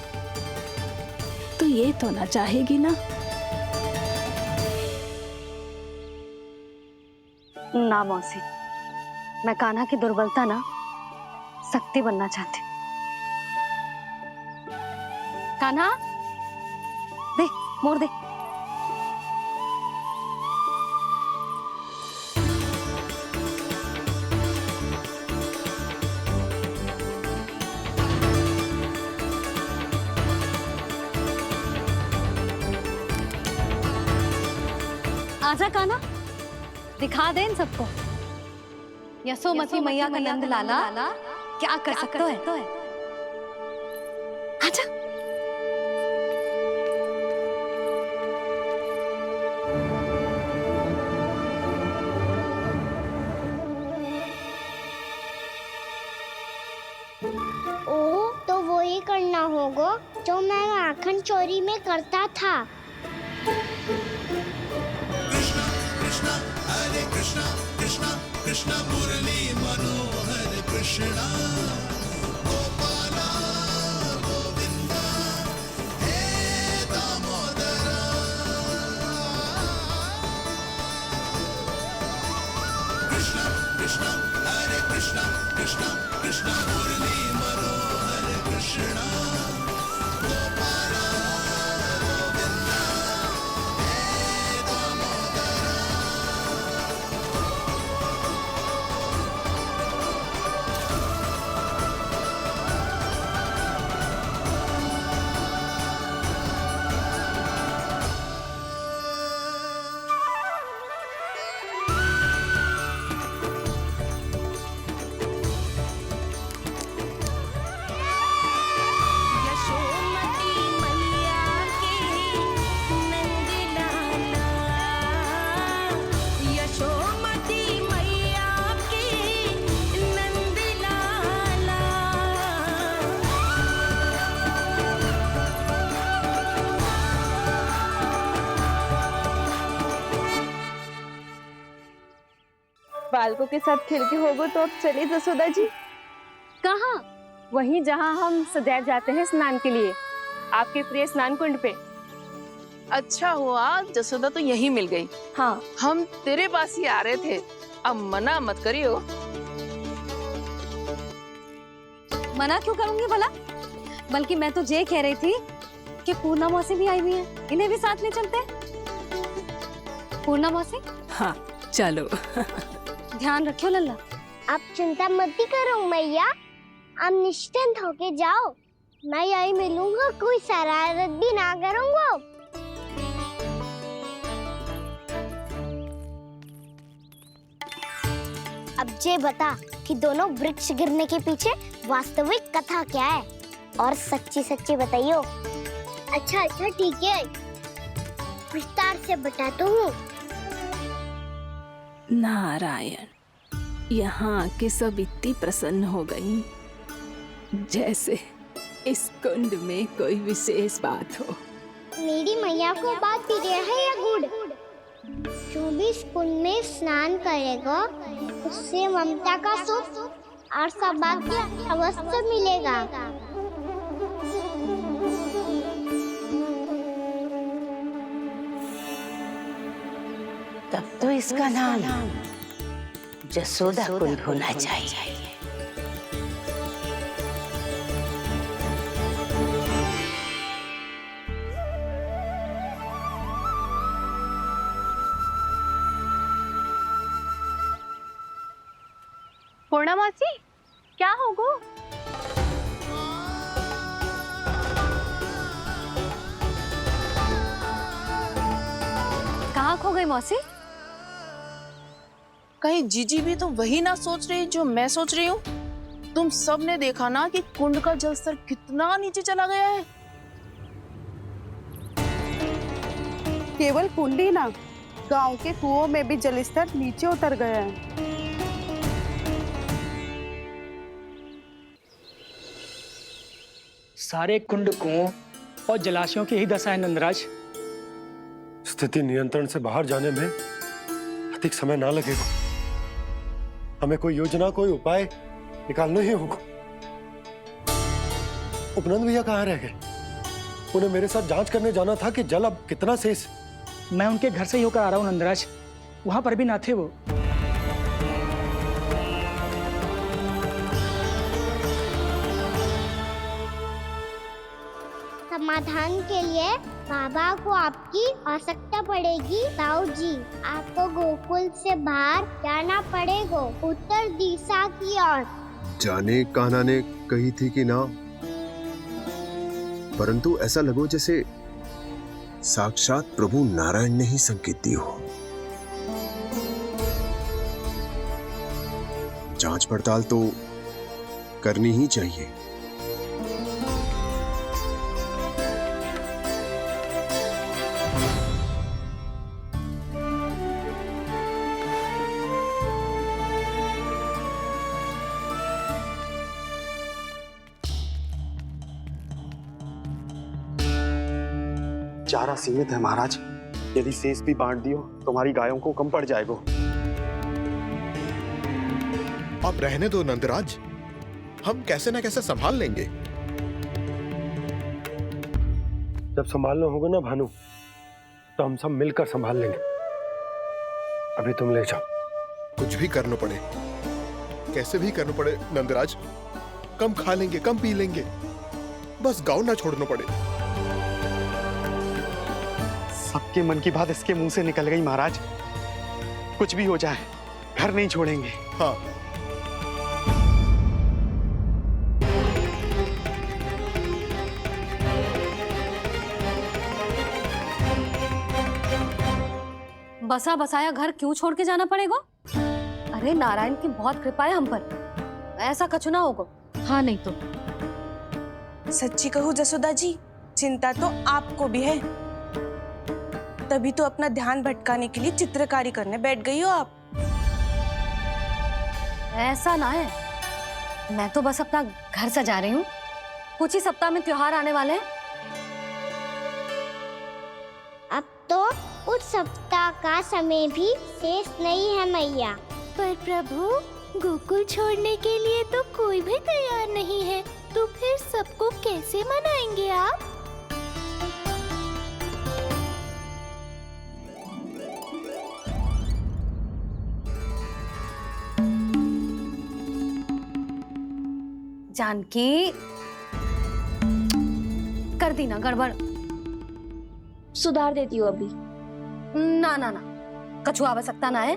तो ये तो ना चाहेगी ना? ना मौसी, मैं कान्हा की दुर्बलता ना शक्ति बनना चाहती। कान्हा, दे, मोड़ दे। आजा कान्हा, दिखा दे इन सबको यशोमती मैया का नंद लाला क्या कर सकता है। आजा। ओ, तो वो ही करना होगा जो मैं माखन चोरी में करता था। कृष्णा हरे कृष्णा कृष्णा कृष्णा मुरली मनोहर कृष्णा गोपाला गोविंदा हे दामोदरा। कृष्णा कृष्णा हरे कृष्णा कृष्णा कृष्णा मुरली मनोहर कृष्णा गोपाला गोविंदा हे दामोदरा। यशोमती मैया के नंद लाला, यशोमती मैया के नंद लाला। बालकों के साथ खेल के होगो तो अब चलिए जसोदा जी। कहाँ? वहीं जहाँ हम सदैव जाते हैं स्नान के लिए, आपके प्रिय स्नान कुंड पे। अच्छा हुआ जसोदा तो यहीं मिल गई। हाँ, हम तेरे पास ही आ रहे थे, अब मना मत करियो। मना क्यों करूंगी भला? बल्कि मैं तो ये कह रही थी कि पूर्णा मौसी भी आई हुई है, इन्हें भी साथ ले चलते हैं। पूर्णा मौसी, हाँ चलो। ध्यान रखियो लल्ला। आप चिंता मत ही करो मैया, आप निश्चिंत होके जाओ, मैं यही मिलूंगा, कोई शरारत भी ना करूंगा। अब ये बता कि दोनों वृक्ष गिरने के पीछे वास्तविक कथा क्या है, और सच्ची सच्ची बताइयो। अच्छा अच्छा ठीक है, विस्तार से बताता हूँ। नारायण, यहाँ के सब इतनी प्रसन्न हो गई जैसे इस कुंड में कोई विशेष बात हो। मेरी मैया को बात प्रिय है या गुड़? जो भी इस कुंड में स्नान करेगा उससे ममता का सुख और सौभाग्य अवश्य मिलेगा। तब तो इसका नाम जसोदा कुंड होना चाहिए। पूर्णा मासी, क्या होगो? कहाँ खो गई मौसी? कहीं जीजी भी तो वही ना सोच रही जो मैं सोच रही हूँ। तुम सब ने देखा ना कि कुंड का जलस्तर कितना नीचे चला गया है। केवल कुंड ही ना, गांव के कुओं में भी जलस्तर नीचे उतर गया है। सारे कुंड कुओं और जलाशयों की ही दशा है नंदराज। स्थिति नियंत्रण से बाहर जाने में अधिक समय ना लगेगा। हमें कोई योजना, कोई उपाय निकालना ही होगा। उपनंद भैया कहाँ रह गए? उन्हें मेरे साथ जांच करने जाना था कि जल अब कितना शेष। मैं उनके घर से ही होकर आ रहा हूँ नंदराज, वहां पर भी ना थे वो। समाधान के लिए बाबा को आपकी आवश्यकता पड़ेगी। ताऊ जी, आपको गोकुल से बाहर जाना पड़ेगा, उत्तर दिशा की ओर। जाने कान्हा ने कही थी कि ना, परंतु ऐसा लगो जैसे साक्षात प्रभु नारायण ने ही संकेत दी हो। जांच पड़ताल तो करनी ही चाहिए। चारा सीमित है महाराज, यदि शेष भी बांट दियो तो हमारी गायों को कम पड़ जाएगा। अब रहने दो नंदराज, हम कैसे ना कैसे संभाल लेंगे। जब संभालना होगा ना भानु, तो हम सब मिलकर संभाल लेंगे। अभी तुम ले जाओ। कुछ भी करना पड़े, कैसे भी करना पड़े नंदराज, कम खा लेंगे, कम पी लेंगे, बस गाँव ना छोड़ना पड़े। सबके मन की बात इसके मुंह से निकल गई महाराज। कुछ भी हो जाए घर नहीं छोड़ेंगे। हाँ, बसा बसाया घर क्यों छोड़ के जाना पड़ेगा? अरे नारायण की बहुत कृपा है हम पर, ऐसा कछु ना होगा। हाँ नहीं तो सच्ची कहूँ जसोदा जी, चिंता तो आपको भी है। तभी तो अपना ध्यान भटकाने के लिए चित्रकारी करने बैठ गई हो आप। ऐसा ना है, मैं तो बस अपना घर सजा रही हूँ। कुछ ही सप्ताह में त्योहार आने वाले हैं। अब तो कुछ सप्ताह का समय भी शेष नहीं है मैया। पर प्रभु, गोकुल छोड़ने के लिए तो कोई भी तैयार नहीं है, तो फिर सबको कैसे मनाएंगे आप? जानकी, कर दी ना गड़बड़। सुधार देती हूँ अभी। ना ना ना, कछु आवश्यकता ना है।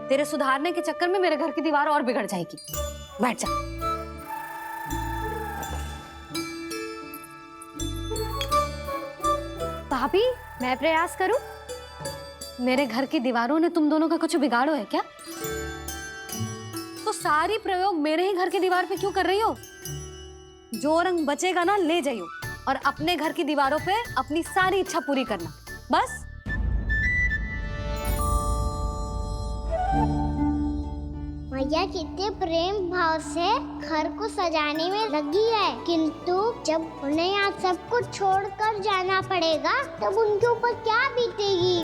तेरे सुधारने के चक्कर में मेरे घर की दीवार और बिगड़ जाएगी। बैठ जा। भाभी, मैं प्रयास करूं? मेरे घर की दीवारों ने तुम दोनों का कुछ बिगाड़ो है क्या? तो सारी प्रयोग मेरे ही घर की दीवार पे क्यों कर रही हो? जो रंग बचेगा ना ले जाइयो, और अपने घर की दीवारों पे अपनी सारी इच्छा पूरी करना, बस। मैया कितने प्रेम भाव से घर को सजाने में लगी है, किंतु जब उन्हें यहाँ सब कुछ छोड़कर जाना पड़ेगा तब उनके ऊपर क्या बीतेगी।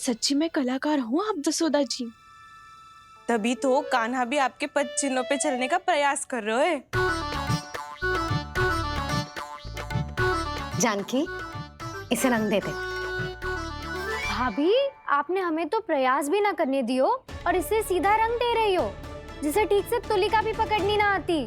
सच्ची में कलाकार हूँ आप जसोदा जी। तभी तो कान्हा भी आपके पद चिन्हों पे चलने का प्रयास कर रहे है। जानकी, इसे रंग दे दे। भाभी, आपने हमें तो प्रयास भी ना करने दियो और इसे सीधा रंग दे रही हो, जिसे ठीक से तुलिका भी पकड़नी ना आती।